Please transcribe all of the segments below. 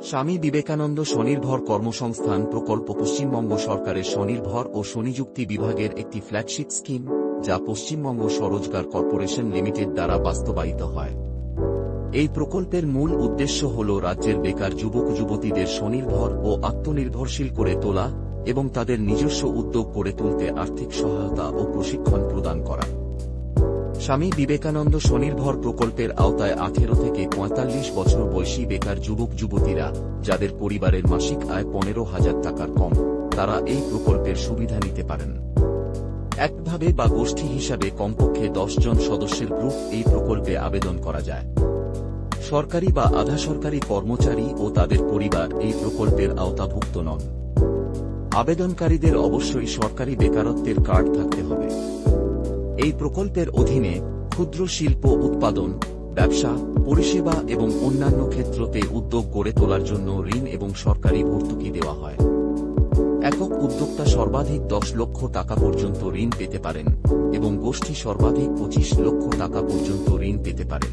স্বামী বিবেকানন্দ স্বনির্ভর কর্মসংস্থান প্রকল্প পশ্চিমবঙ্গ সরকারের স্বনির্ভর ও স্বনিযুক্তি বিভাগের একটি ফ্ল্যাগশিপ স্কিম, যা পশ্চিমবঙ্গ স্বরোজগার কর্পোরেশন লিমিটেড দ্বারা বাস্তবায়িত হয়। এই প্রকল্পের মূল উদ্দেশ্য হল রাজ্যের বেকার যুবক যুবতীদের স্বনির্ভর ও আত্মনির্ভরশীল করে তোলা এবং তাদের নিজস্ব উদ্যোগ গড়ে তুলতে আর্থিক সহায়তা ও প্রশিক্ষণ প্রদান করা। স্বামী বিবেকানন্দ স্বনির্ভর প্রকল্পের আওতায় 18 থেকে 45 বছর বয়সী বেকার যুবক যুবতীরা, যাদের পরিবারের মাসিক আয় 15,000 টাকার কম, তারা এই প্রকল্পের সুবিধা নিতে পারেন। একভাবে বা গোষ্ঠী হিসাবে কমপক্ষে 10 জন সদস্যের গ্রুপ এই প্রকল্পে আবেদন করা যায়। সরকারি বা আধা সরকারি কর্মচারী ও তাদের পরিবার এই প্রকল্পের আওতাভুক্ত নন। আবেদনকারীদের অবশ্যই সরকারি বেকারত্বের কার্ড থাকতে হবে। এই প্রকল্পের অধীনে ক্ষুদ্র শিল্প উৎপাদন, ব্যবসা, পরিষেবা এবং অন্যান্য ক্ষেত্রতে উদ্যোগ গড়ে তোলার জন্য ঋণ এবং সরকারি ভর্তুকি দেওয়া হয়। একক উদ্যোক্তা সর্বাধিক 10 লক্ষ টাকা পর্যন্ত ঋণ পেতে পারেন এবং গোষ্ঠী সর্বাধিক 25 লক্ষ টাকা পর্যন্ত ঋণ পেতে পারে।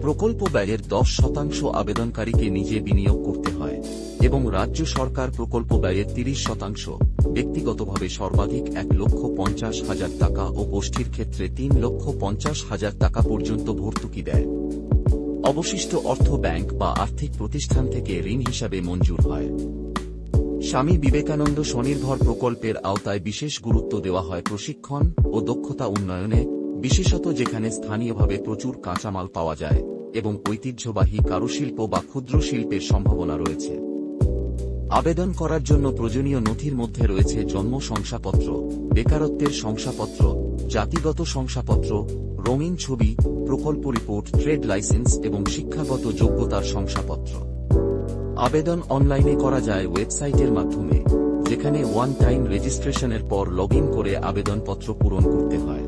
প্রকল্প ব্যয়ের 10% আবেদনকারীকে নিজে বিনিয়োগ করতে হয় এবং রাজ্য সরকার প্রকল্প ব্যয়ের 30%, ব্যক্তিগতভাবে সর্বাধিক 1,50,000 টাকা ও গোষ্ঠীর ক্ষেত্রে 3,50,000 টাকা পর্যন্ত ভর্তুকি দেয়। অবশিষ্ট অর্থ ব্যাংক বা আর্থিক প্রতিষ্ঠান থেকে ঋণ হিসাবে মঞ্জুর হয়। স্বামী বিবেকানন্দ স্বনির্ভর প্রকল্পের আওতায় বিশেষ গুরুত্ব দেওয়া হয় প্রশিক্ষণ ও দক্ষতা উন্নয়নে, বিশেষত যেখানে স্থানীয়ভাবে প্রচুর কাঁচামাল পাওয়া যায় এবং ঐতিহ্যবাহী কারুশিল্প বা ক্ষুদ্র শিল্পের সম্ভাবনা রয়েছে। আবেদন করার জন্য প্রয়োজনীয় নথির মধ্যে রয়েছে জন্ম শংসাপত্র, বেকারত্বের শংসাপত্র, জাতিগত শংসাপত্র, রঙিন ছবি, প্রকল্প রিপোর্ট, ট্রেড লাইসেন্স এবং শিক্ষাগত যোগ্যতার শংসাপত্র। আবেদন অনলাইনে করা যায় ওয়েবসাইটের মাধ্যমে, যেখানে ওয়ান টাইম রেজিস্ট্রেশনের পর লগইন করে আবেদনপত্র পূরণ করতে হয়।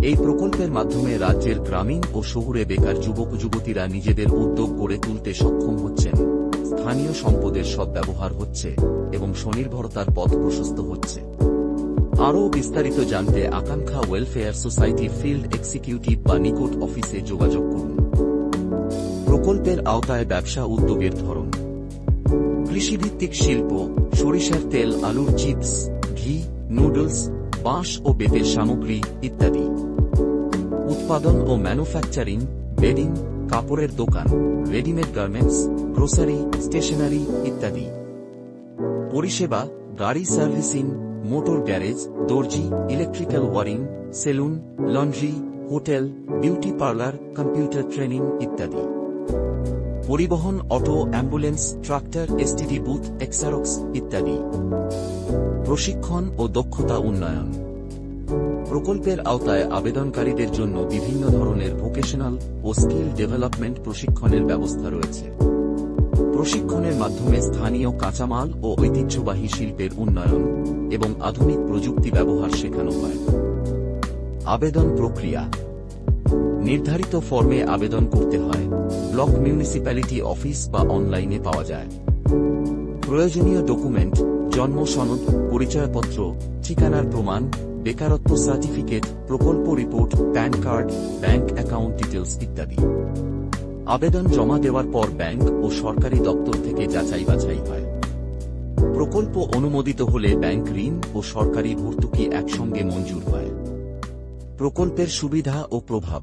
এই প্রকল্পের মাধ্যমে রাজ্যের গ্রামীণ ও শহুরে বেকার যুবক যুবতীরা নিজেদের উদ্যোগ গড়ে তুলতে সক্ষম হচ্ছেন, স্থানীয় সম্পদের সদ্ব্যবহার হচ্ছে এবং স্বনির্ভরতার পথ প্রশস্ত হচ্ছে। আরও বিস্তারিত জানতে আকাঙ্ক্ষা ওয়েলফেয়ার সোসাইটি ফিল্ড এক্সিকিউটিভ বা নিকট অফিসে যোগাযোগ করুন। প্রকল্পের আওতায় ব্যবসা উদ্যোগের ধরন: কৃষিভিত্তিক শিল্প, সরিষার তেল, আলুর চিপস, ঘি, নুডলস, বাঁশ ও বেতের সামগ্রী ইত্যাদি। উৎপাদন ও ম্যানুফ্যাকচারিং, বেডিং, কাপড়ের দোকান, রেডিমেড গার্মেন্টস, গ্রোসারি, স্টেশনারি ইত্যাদি। পরিষেবা: গাড়ি সার্ভিসিং, মোটর গ্যারেজ, দর্জি, electrical wiring, saloon, laundry, hotel, beauty parlour, computer training ইত্যাদি। পরিবহন: auto, ambulance, tractor, STD booth, xerox ইত্যাদি। প্রশিক্ষণ ও দক্ষতা উন্নয়ন: প্রকল্পের আওতায় আবেদনকারীদের জন্য বিভিন্ন ধরনের ভোকেশনাল ও স্কিল ডেভেলপমেন্ট প্রশিক্ষণের ব্যবস্থা রয়েছে। প্রশিক্ষণের মাধ্যমে স্থানীয় কাঁচামাল ও ঐতিহ্যবাহী শিল্পের উন্নয়ন এবং আধুনিক প্রযুক্তি ব্যবহার শেখানো হয়। আবেদন প্রক্রিয়া: নির্ধারিত ফর্মে আবেদন করতে হয়, ব্লক মিউনিসিপ্যালিটি অফিস বা অনলাইনে পাওয়া যায়। প্রয়োজনীয় ডকুমেন্ট: জন্ম সনদ, পরিচয়পত্র, ঠিকানার প্রমাণ, বেকারত্ব সার্টিফিকেট, প্রকল্প report, pan card, bank account details ইত্যাদি। আবেদন জমা দেওয়ার পর ব্যাংক ও সরকারি দপ্তর থেকে যাচাই বাছাই হয়। প্রকল্প অনুমোদিত হলে ব্যাংক ঋণ ও সরকারি ভর্তুকি একসঙ্গে মঞ্জুর হয়। প্রকল্পের সুবিধা ও প্রভাব: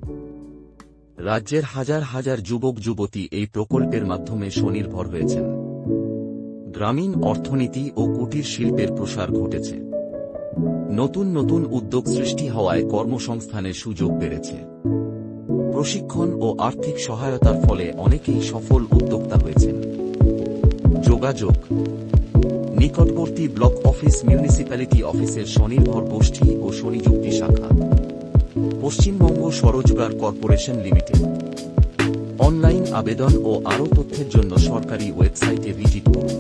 রাজ্যের হাজার হাজার যুবক যুবতী এই প্রকল্পের মাধ্যমে স্বনির্ভর হয়েছেন। গ্রামীণ অর্থনীতি ও কুটির শিল্পের প্রসার ঘটেছে। নতুন নতুন উদ্যোগ সৃষ্টি হওয়ায় কর্মসংস্থানের সুযোগ বেড়েছে। প্রশিক্ষণ ও আর্থিক সহায়তার ফলে অনেকেই সফল উদ্যোক্তা হয়েছেন। যোগাযোগ: নিকটবর্তী ব্লক অফিস, মিউনিসিপ্যালিটি অফিসের স্বনির্ভর গোষ্ঠী ও স্বনিযুক্তি শাখা, পশ্চিমবঙ্গ স্বরোজগার কর্পোরেশন লিমিটেড। অনলাইন আবেদন ও আরও তথ্যের জন্য সরকারি ওয়েবসাইটে ভিজিট করুন।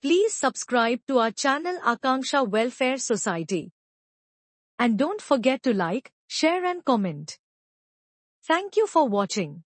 Please subscribe to our channel Akanksha Welfare Society. And don't forget to like, share and comment. Thank you for watching.